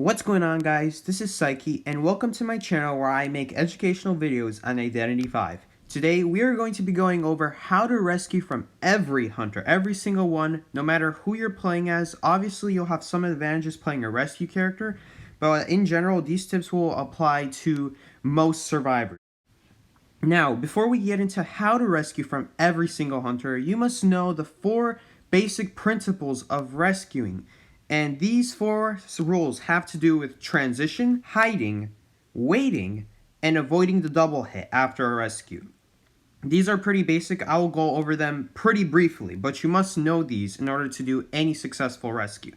What's going on, guys? This is Psyche and welcome to my channel where I make educational videos on Identity V. Today we are going to be going over how to rescue from every hunter, every single one, no matter who you're playing as. Obviously you'll have some advantages playing a rescue character, but in general these tips will apply to most survivors. Now, before we get into how to rescue from every single hunter, you must know the 4 basic principles of rescuing. And these 4 rules have to do with transition, hiding, waiting, and avoiding the double hit after a rescue. These are pretty basic. I will go over them pretty briefly, but you must know these in order to do any successful rescue.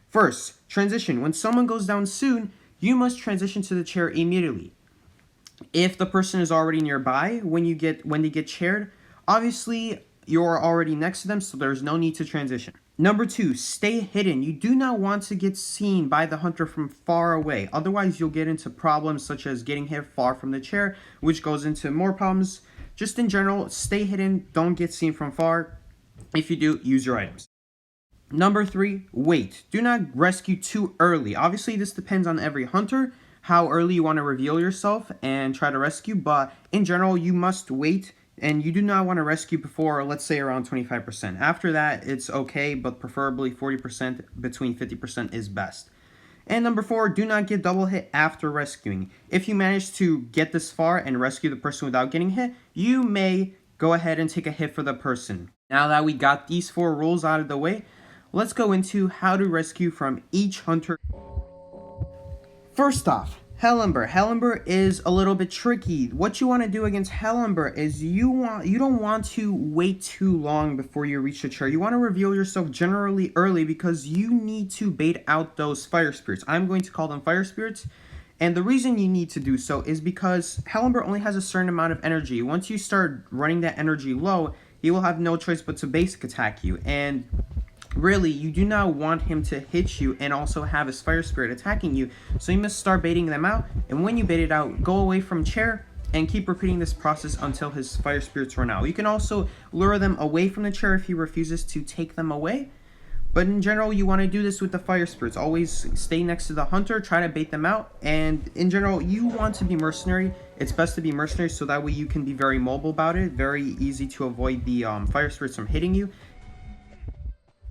First, transition. When someone goes down soon, you must transition to the chair immediately. If the person is already nearby when they get chaired, obviously you're already next to them, so there's no need to transition. Number 2, stay hidden. You do not want to get seen by the hunter from far away. Otherwise, you'll get into problems such as getting hit far from the chair, which goes into more problems. Just in general, stay hidden. Don't get seen from far. If you do, use your items. Number 3, wait. Do not rescue too early. Obviously, this depends on every hunter, how early you want to reveal yourself and try to rescue, but in general, you must wait. And you do not want to rescue before, let's say, around 25%. After that, it's okay, but preferably 40%, between 50% is best. And number 4, do not get double hit after rescuing. If you manage to get this far and rescue the person without getting hit, you may go ahead and take a hit for the person. Now that we got these 4 rules out of the way, let's go into how to rescue from each hunter. First off, Ember. Ember is a little bit tricky. What you want to do against Ember is you don't want to wait too long before you reach the chair. You want to reveal yourself generally early because you need to bait out those fire spirits. I'm going to call them fire spirits. And the reason you need to do so is because Ember only has a certain amount of energy. Once you start running that energy low, he will have no choice but to basic attack you. And really, you do not want him to hit you and also have his fire spirit attacking you, so you must start baiting them out, and when you bait it out, go away from chair and keep repeating this process until his fire spirits run out. You can also lure them away from the chair if he refuses to take them away, but in general, you want to do this with the fire spirits. Always stay next to the hunter, try to bait them out, and in general, you want to be mercenary. It's best to be mercenary so that way you can be very mobile about it, very easy to avoid the fire spirits from hitting you.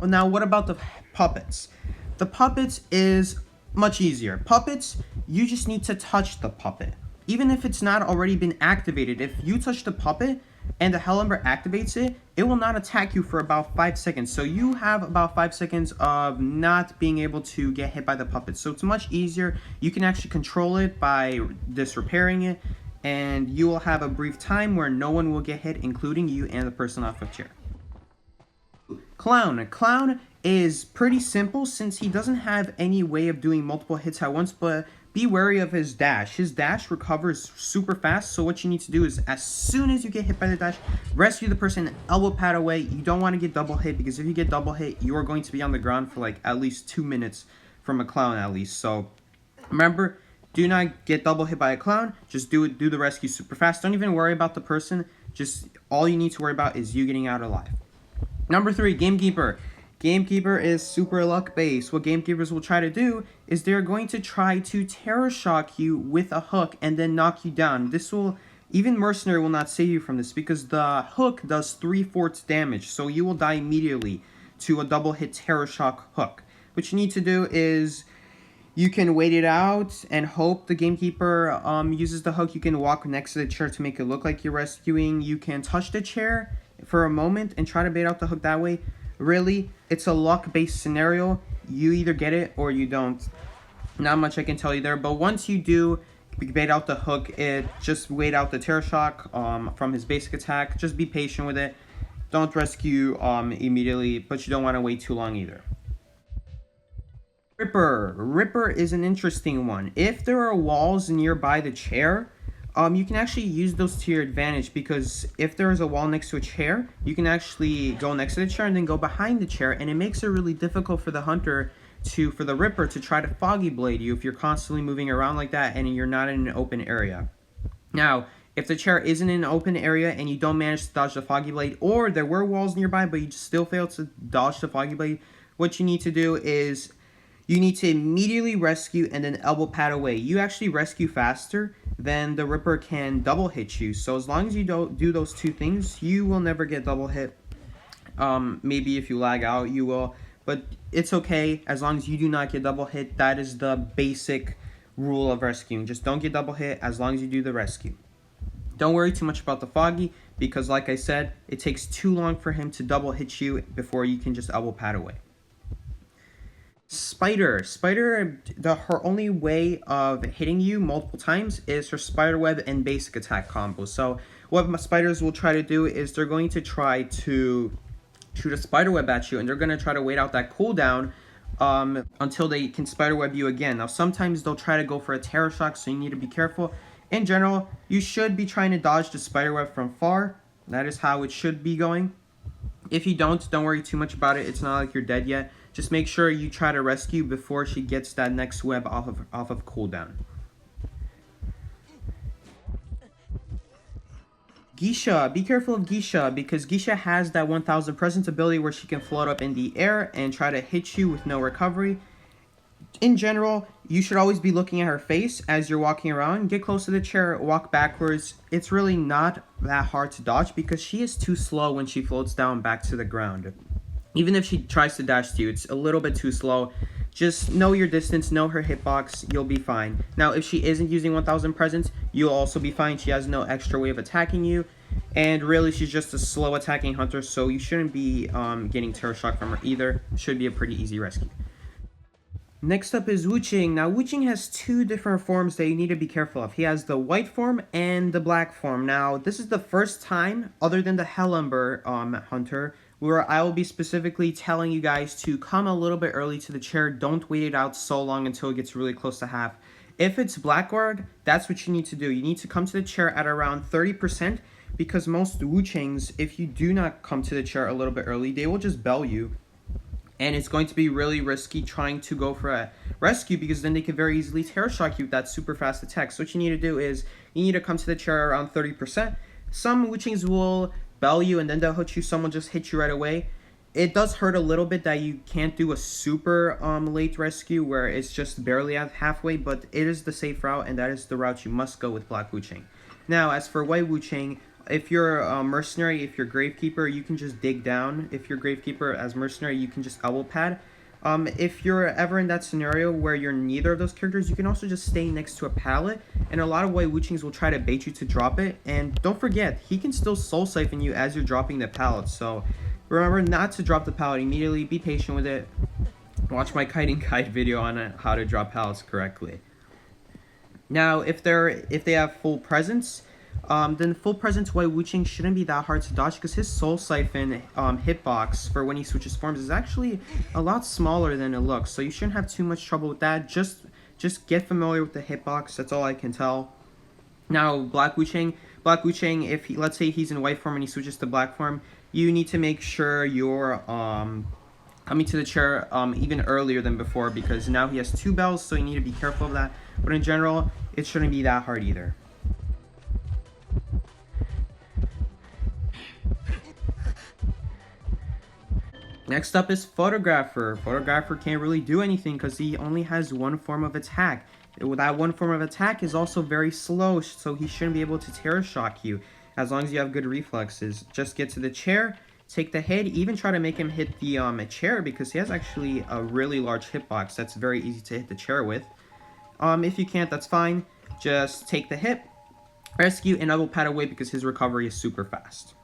Well, now what about the puppets? The puppets is much easier. Puppets, you just need to touch the puppet. Even if it's not already been activated, if you touch the puppet and the Ember activates it, it will not attack you for about 5 seconds. So you have about 5 seconds of not being able to get hit by the puppet. So it's much easier. You can actually control it by disrepairing it, and you will have a brief time where no one will get hit, including you and the person off the chair. Clown is pretty simple since he doesn't have any way of doing multiple hits at once, but be wary of his dash. His dash recovers super fast, so what you need to do is as soon as you get hit by the dash, rescue the person, elbow pad away. You don't want to get double hit because if you get double hit, you are going to be on the ground for like at least 2 minutes from a clown at least. So remember, do not get double hit by a clown. Just do the rescue super fast. Don't even worry about the person. Just all you need to worry about is you getting out alive. Number 3, Gamekeeper. Gamekeeper is super luck based. What Gamekeepers will try to do is they're going to try to terror shock you with a hook and then knock you down. Even Mercenary will not save you from this because the hook does 3/4 damage, so you will die immediately to a double hit terror shock hook. What you need to do is you can wait it out and hope the Gamekeeper uses the hook. You can walk next to the chair to make it look like you're rescuing. You can touch the chair for a moment and try to bait out the hook that way. Really, it's a luck-based scenario. You either get it or you don't. Not much I can tell you there, but once you do bait out the hook, just wait out the terror shock from his basic attack. Just be patient with it. Don't rescue immediately, but you don't want to wait too long either. Ripper is an interesting one. If there are walls nearby the chair, you can actually use those to your advantage because if there is a wall next to a chair, you can actually go next to the chair and then go behind the chair, and it makes it really difficult for the hunter for the Ripper to try to foggy blade you if you're constantly moving around like that and you're not in an open area. Now, if the chair isn't in an open area and you don't manage to dodge the foggy blade, or there were walls nearby but you still failed to dodge the foggy blade, what you need to do is you need to immediately rescue and then elbow pad away. You actually rescue faster than the Ripper can double hit you. So as long as you don't do those two things, you will never get double hit. Maybe if you lag out, you will. But it's okay as long as you do not get double hit. That is the basic rule of rescuing. Just don't get double hit as long as you do the rescue. Don't worry too much about the Foggy because like I said, it takes too long for him to double hit you before you can just elbow pad away. Spider, her only way of hitting you multiple times is her spider web and basic attack combo. So what my spiders will try to do is they're going to try to shoot a spider web at you, and they're going to try to wait out that cooldown until they can spider web you again. Now sometimes they'll try to go for a terror shock, so you need to be careful. In general, you should be trying to dodge the spider web from far. That is how it should be going. If you don't worry too much about it. It's not like you're dead yet. Just make sure you try to rescue before she gets that next web off of cooldown. Geisha, be careful of Geisha because Geisha has that 1000 presence ability where she can float up in the air and try to hit you with no recovery. In general, you should always be looking at her face as you're walking around. Get close to the chair, walk backwards. It's really not that hard to dodge because she is too slow when she floats down back to the ground. Even if she tries to dash to you, it's a little bit too slow. Just know your distance, know her hitbox, you'll be fine. Now, if she isn't using 1000 presence, you'll also be fine. She has no extra way of attacking you. And really, she's just a slow attacking hunter, so you shouldn't be getting terror shock from her either. Should be a pretty easy rescue. Next up is Chang. Now, Chang has two different forms that you need to be careful of. He has the white form and the black form. Now, this is the first time, other than the Ember hunter, where I will be specifically telling you guys to come a little bit early to the chair. Don't wait it out so long until it gets really close to half. If it's Blackguard, that's what you need to do. You need to come to the chair at around 30%, because most Changs, if you do not come to the chair a little bit early, they will just bell you. And it's going to be really risky trying to go for a rescue because then they can very easily terror shock you with that super fast attack. So what you need to do is you need to come to the chair around 30%. Some Changs will bell you and then they'll hit you. Some will just hit you right away. It does hurt a little bit that you can't do a super late rescue where it's just barely at halfway, but it is the safe route and that is the route you must go with Black Chang. Now, as for white Chang, if you're a mercenary, if you're Gravekeeper, you can just dig down. If you're Gravekeeper as mercenary, you can just elbow pad. If you're ever in that scenario where you're neither of those characters, you can also just stay next to a pallet. And a lot of white Changs will try to bait you to drop it. And don't forget, he can still soul siphon you as you're dropping the pallet. So remember not to drop the pallet immediately. Be patient with it. Watch my kiting guide video on how to drop pallets correctly. Now, if they have full presence, then full presence white Chang shouldn't be that hard to dodge because his soul siphon hitbox for when he switches forms is actually a lot smaller than it looks. So you shouldn't have too much trouble with that. Just get familiar with the hitbox. That's all I can tell. Now, Black Chang, if he, let's say he's in white form and he switches to black form, you need to make sure you're coming to the chair even earlier than before because now he has two bells, so you need to be careful of that. But in general, it shouldn't be that hard either. Next up is Photographer. Photographer can't really do anything because he only has one form of attack. That one form of attack is also very slow, so he shouldn't be able to terror shock you as long as you have good reflexes. Just get to the chair, take the hit, even try to make him hit the chair because he has actually a really large hitbox that's very easy to hit the chair with. If you can't, that's fine. Just take the hit, rescue, and elbow pad away because his recovery is super fast.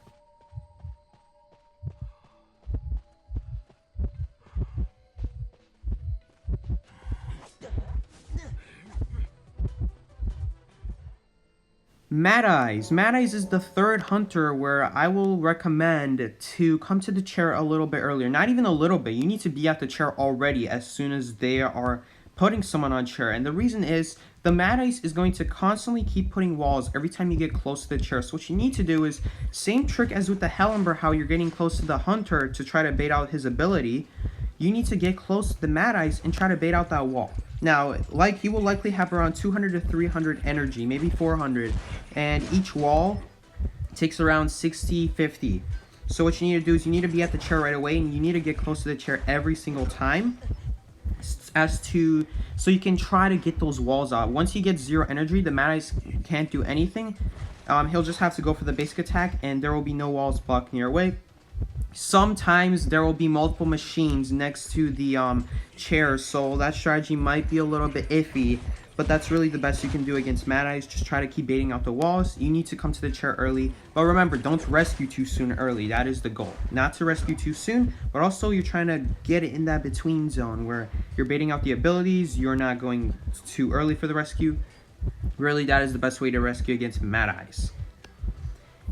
Mad Eyes. Mad Eyes is the third hunter where I will recommend to come to the chair a little bit earlier. Not even a little bit. You need to be at the chair already as soon as they are putting someone on chair. And the reason is the Mad Eyes is going to constantly keep putting walls every time you get close to the chair. So what you need to do is same trick as with the Ember, how you're getting close to the hunter to try to bait out his ability. You need to get close to the Mad Eyes and try to bait out that wall. Now, like, he will likely have around 200 to 300 energy, maybe 400, and each wall takes around 60-50. So what you need to do is you need to be at the chair right away, and you need to get close to the chair every single time. as to, so you can try to get those walls out. Once he gets 0 energy, the Mad Eyes can't do anything. He'll just have to go for the basic attack, and there will be no walls blocking your way. Sometimes there will be multiple machines next to the chair, so that strategy might be a little bit iffy, but that's really the best you can do against Mad Eyes. Just try to keep baiting out the walls. You need to come to the chair early, but remember, don't rescue too soon early. That is the goal. Not to rescue too soon, but also you're trying to get it in that between zone where you're baiting out the abilities, you're not going too early for the rescue. Really, that is the best way to rescue against Mad Eyes.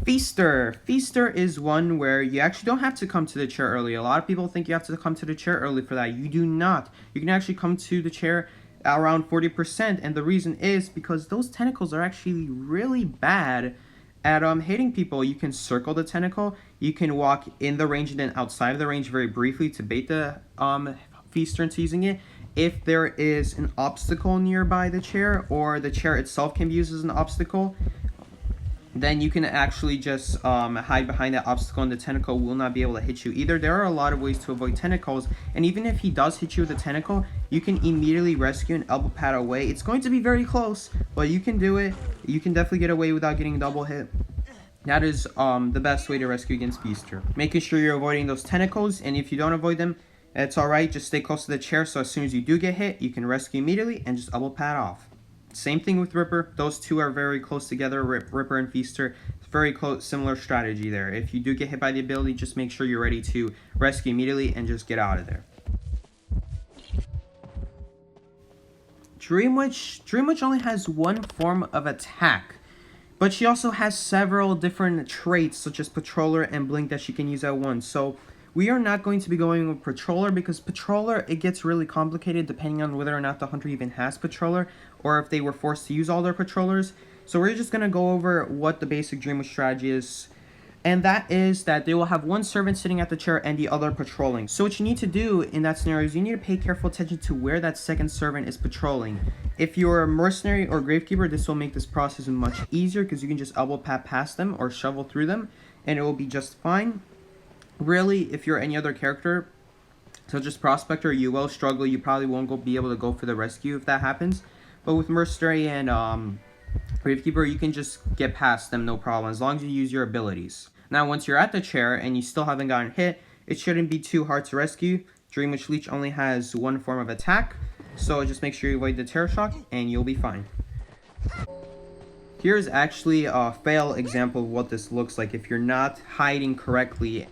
Feaster. Feaster is one where you actually don't have to come to the chair early. A lot of people think you have to come to the chair early for that. You do not. You can actually come to the chair around 40%, and the reason is because those tentacles are actually really bad at hitting people. You can circle the tentacle, you can walk in the range and then outside of the range very briefly to bait the Feaster into using it. If there is an obstacle nearby the chair, or the chair itself can be used as an obstacle, then you can actually just hide behind that obstacle, and the tentacle will not be able to hit you either. There are a lot of ways to avoid tentacles, and even if he does hit you with a tentacle, you can immediately rescue and elbow pad away. It's going to be very close, but you can do it. You can definitely get away without getting double hit. That is the best way to rescue against Feaster. Making sure you're avoiding those tentacles, and if you don't avoid them, it's alright. Just stay close to the chair, so as soon as you do get hit, you can rescue immediately and just elbow pad off. Same thing with Ripper. Those two are very close together, Ripper and Feaster. It's very close, similar strategy there. If you do get hit by the ability, just make sure you're ready to rescue immediately and just get out of there. Dream Witch only has one form of attack, but she also has several different traits such as Patroller and Blink that she can use at once. So we are not going to be going with Patroller because Patroller, it gets really complicated depending on whether or not the hunter even has Patroller or if they were forced to use all their Patrollers. So we're just going to go over what the basic Dream Witch strategy is. And that is that they will have one servant sitting at the chair and the other patrolling. So what you need to do in that scenario is you need to pay careful attention to where that second servant is patrolling. If you're a mercenary or gravekeeper, this will make this process much easier because you can just elbow pat past them or shovel through them and it will be just fine. Really, if you're any other character, such as Prospector, you will struggle. You probably won't be able to go for the rescue if that happens. But with Mercenary and Gravekeeper, you can just get past them, no problem, as long as you use your abilities. Now, once you're at the chair and you still haven't gotten hit, it shouldn't be too hard to rescue. Dream Witch Leech only has one form of attack, so just make sure you avoid the Terror Shock, and you'll be fine. Here's actually a fail example of what this looks like if you're not hiding correctly.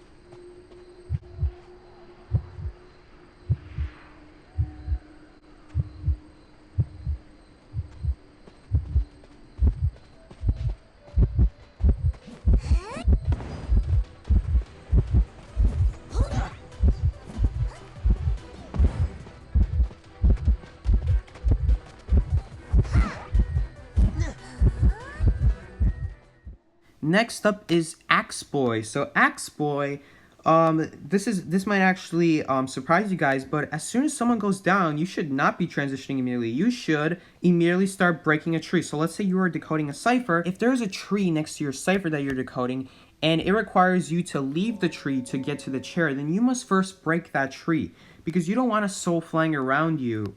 Next up is Axe Boy. So Axe Boy, this might actually surprise you guys, but as soon as someone goes down, you should not be transitioning immediately. You should immediately start breaking a tree. So let's say you are decoding a cipher. If there's a tree next to your cipher that you're decoding, and it requires you to leave the tree to get to the chair, then you must first break that tree, because you don't want a soul flying around you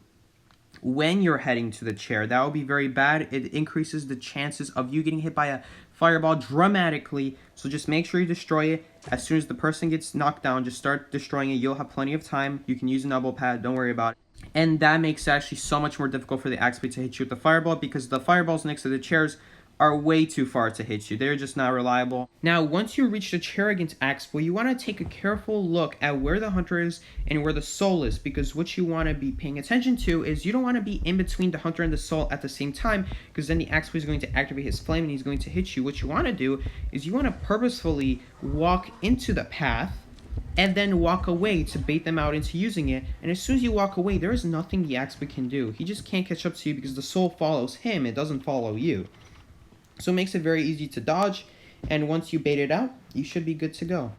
when you're heading to the chair. That would be very bad. It increases the chances of you getting hit by a fireball dramatically, so just make sure you destroy it. As soon as the person gets knocked down, just start destroying it. You'll have plenty of time. You can use an elbow pad, don't worry about it. And that makes it actually so much more difficult for the Axe Boy to hit you with the fireball, because the fireballs next to the chairs are way too far to hit you. They're just not reliable. Now, once you reach the chair against Axe Boy, you want to take a careful look at where the hunter is and where the soul is, because what you want to be paying attention to is you don't want to be in between the hunter and the soul at the same time, because then the Axe Boy is going to activate his flame and he's going to hit you. What you want to do is you want to purposefully walk into the path and then walk away to bait them out into using it. And as soon as you walk away, there is nothing the Axe Boy can do. He just can't catch up to you because the soul follows him. It doesn't follow you. So it makes it very easy to dodge, and once you bait it out, you should be good to go.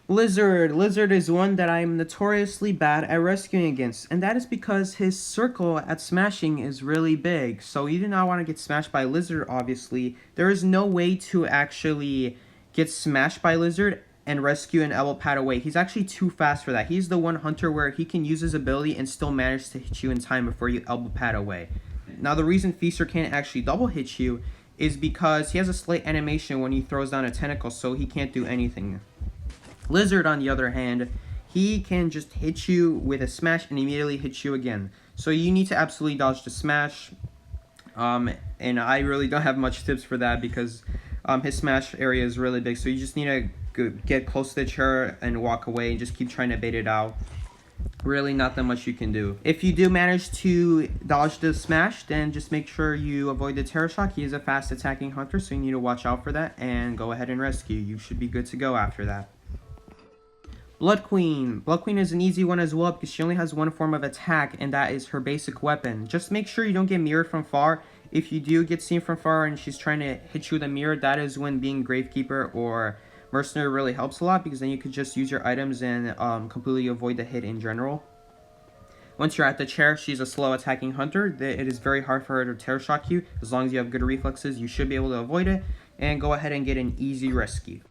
Lizard. Lizard is one that I'm notoriously bad at rescuing against, and that is because his circle at smashing is really big. So you do not want to get smashed by Lizard, obviously. There is no way to actually get smashed by Lizard and rescue an elbow pad away. He's actually too fast for that. He's the one hunter where he can use his ability and still manage to hit you in time before you elbow pad away. Now the reason Feaster can't actually double hit you is because he has a slight animation when he throws down a tentacle, so he can't do anything. Lizard, on the other hand, he can just hit you with a smash and immediately hit you again. So you need to absolutely dodge the smash. And I really don't have much tips for that because his smash area is really big. So you just need to get close to the chair and walk away and just keep trying to bait it out. Really not that much you can do. If you do manage to dodge the smash, then just make sure you avoid the Terror Shock. He is a fast attacking hunter, so you need to watch out for that and go ahead and rescue. You should be good to go after that. Blood Queen. Blood Queen is an easy one as well because she only has one form of attack, and that is her basic weapon. Just make sure you don't get mirrored from far. If you do get seen from far and she's trying to hit you with a mirror, that is when being Gravekeeper or Mercenary really helps a lot, because then you could just use your items and completely avoid the hit in general. Once you're at the chair, she's a slow attacking hunter. It is very hard for her to Terror Shock you. As long as you have good reflexes, you should be able to avoid it and go ahead and get an easy rescue.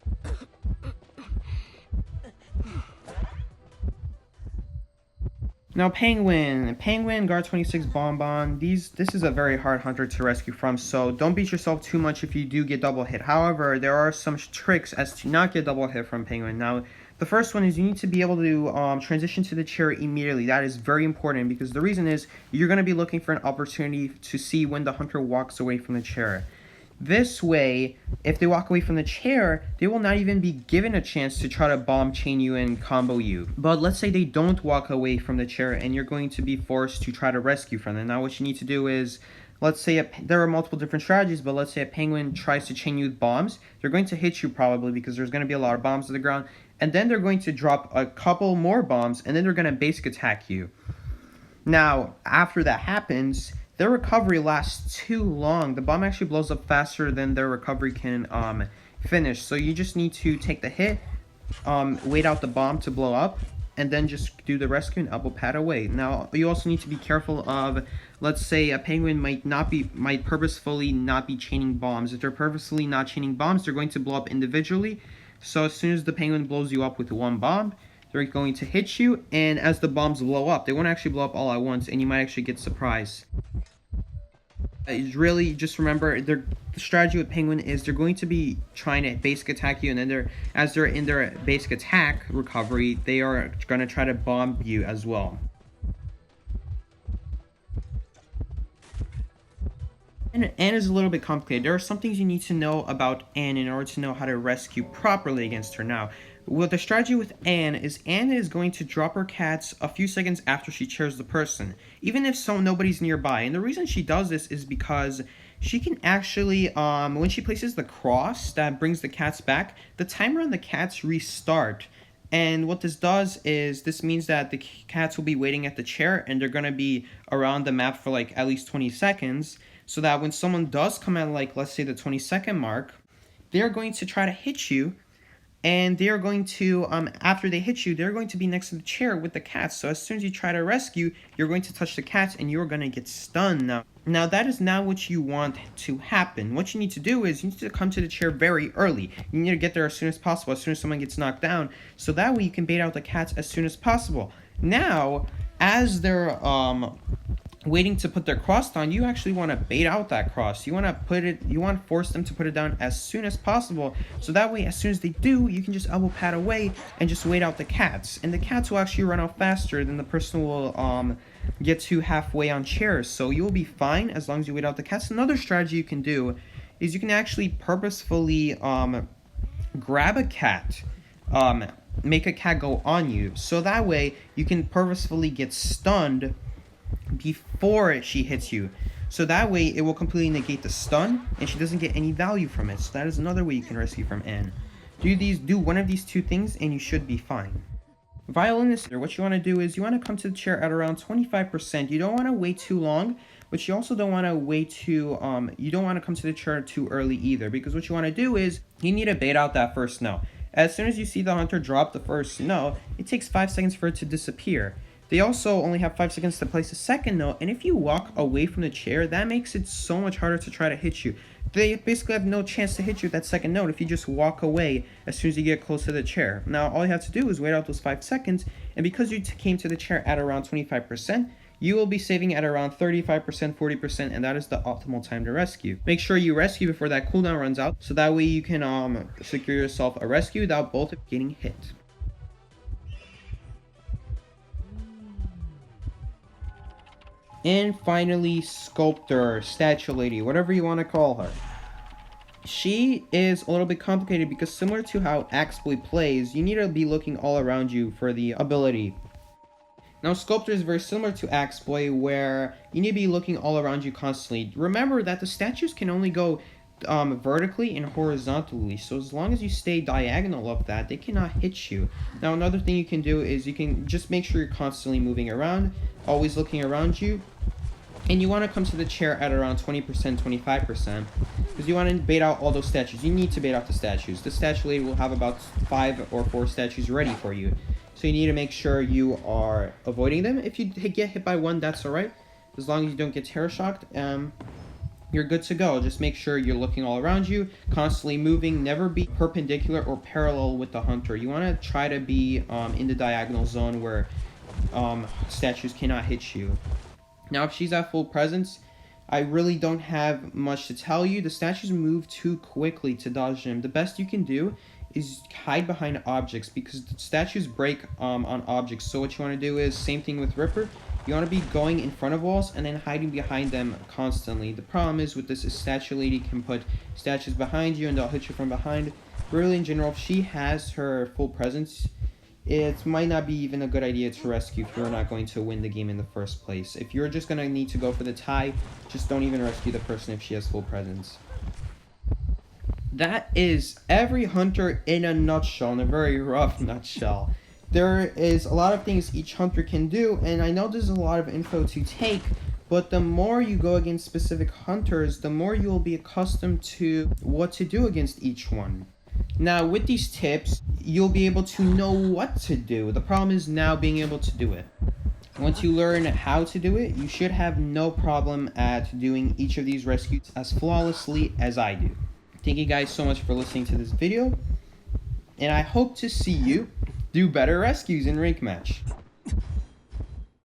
Now Penguin, Guard 26 Bonbon, this is a very hard hunter to rescue from, so don't beat yourself too much if you do get double hit. However, there are some tricks as to not get double hit from Penguin. Now, the first one is you need to be able to transition to the chair immediately. That is very important because the reason is you're going to be looking for an opportunity to see when the hunter walks away from the chair. This way, if they walk away from the chair, they will not even be given a chance to try to bomb chain you and combo you. But let's say they don't walk away from the chair and you're going to be forced to try to rescue from them. Now what you need to do is, let's say there are multiple different strategies, but let's say a penguin tries to chain you with bombs. They're going to hit you probably because there's going to be a lot of bombs on the ground. And then they're going to drop a couple more bombs and then they're going to basic attack you. Now, after that happens, their recovery lasts too long. The bomb actually blows up faster than their recovery can finish. So you just need to take the hit, wait out the bomb to blow up, and then just do the rescue and elbow pad away. Now, you also need to be careful of, let's say a penguin might purposefully not be chaining bombs. If they're purposefully not chaining bombs, they're going to blow up individually. So as soon as the penguin blows you up with one bomb, they're going to hit you, and as the bombs blow up, they won't actually blow up all at once, and you might actually get surprised. Really, just remember, the strategy with Penguin is they're going to be trying to basic attack you, and then as they're in their basic attack recovery, they are going to try to bomb you as well. And Anne is a little bit complicated. There are some things you need to know about Anne in order to know how to rescue properly against her. Now, what the strategy with Anne is going to drop her cats a few seconds after she chairs the person, even if nobody's nearby. And the reason she does this is because she can actually, when she places the cross that brings the cats back, the timer on the cats restart. And what this does is, this means that the cats will be waiting at the chair, and they're going to be around the map for like at least 20 seconds, so that when someone does come at, like, let's say the 20-second mark, they're going to try to hit you, and they're going to, after they hit you, they're going to be next to the chair with the cats. So as soon as you try to rescue, you're going to touch the cats, and you're going to get stunned. Now that is not what you want to happen. What you need to do is you need to come to the chair very early. You need to get there as soon as possible, as soon as someone gets knocked down, so that way you can bait out the cats as soon as possible. Now, as they're waiting to put their cross down, you actually want to bait out that cross. You want to force them to put it down as soon as possible, so that way as soon as they do, you can just elbow pad away and just wait out the cats. And the cats will actually run out faster than the person will get to halfway on chairs, so you'll be fine as long as you wait out the cats. Another strategy you can do is you can actually purposefully grab a cat, make a cat go on you, so that way you can purposefully get stunned before she hits you. So that way it will completely negate the stun and she doesn't get any value from it. So that is another way you can rescue from Anne. Do one of these two things and you should be fine. Violinist, what you want to do is you want to come to the chair at around 25%. You don't want to wait too long, but you also don't want to wait too, you don't want to come to the chair too early either, because what you want to do is you need to bait out that first no. As soon as you see the hunter drop the first note, it takes 5 seconds for it to disappear. They also only have 5 seconds to place a second note, and if you walk away from the chair, that makes it so much harder to try to hit you. They basically have no chance to hit you with that second note if you just walk away as soon as you get close to the chair. Now, all you have to do is wait out those 5 seconds, and because you came to the chair at around 25%, you will be saving at around 35%, 40%, and that is the optimal time to rescue. Make sure you rescue before that cooldown runs out, so that way you can secure yourself a rescue without both getting hit. And finally, Sculptor, Statue Lady, whatever you want to call her. She is a little bit complicated because similar to how Axe Boy plays, you need to be looking all around you for the ability. Now, Sculptor is very similar to Axe Boy, where you need to be looking all around you constantly. Remember that the statues can only go vertically and horizontally, so as long as you stay diagonal of that, they cannot hit you. Now, another thing you can do is you can just make sure you're constantly moving around, always looking around you, and you want to come to the chair at around 20%, 25%, because you want to bait out all those statues. You need to bait out the statues. The statue lady will have about 5 or 4 statues ready for you, so you need to make sure you are avoiding them. If you get hit by one, that's alright, as long as you don't get terror shocked. You're good to go. Just make sure you're looking all around you, constantly moving, never be perpendicular or parallel with the hunter. You want to try to be in the diagonal zone where statues cannot hit you. Now, if she's at full presence, I really don't have much to tell you. The statues move too quickly to dodge them. The best you can do is hide behind objects, because the statues break on objects. So what you want to do is, same thing with Ripper, you want to be going in front of walls and then hiding behind them constantly. The problem is with this is Statue Lady can put statues behind you and they'll hit you from behind. Really, in general, if she has her full presence, it might not be even a good idea to rescue if you're not going to win the game in the first place. If you're just going to need to go for the tie, just don't even rescue the person if she has full presence. That is every hunter in a nutshell, in a very rough nutshell. There is a lot of things each hunter can do, and I know there's a lot of info to take, but the more you go against specific hunters, the more you will be accustomed to what to do against each one. Now, with these tips, you'll be able to know what to do. The problem is now being able to do it. Once you learn how to do it, you should have no problem at doing each of these rescues as flawlessly as I do. Thank you guys so much for listening to this video, and I hope to see you do better rescues in Rank Match.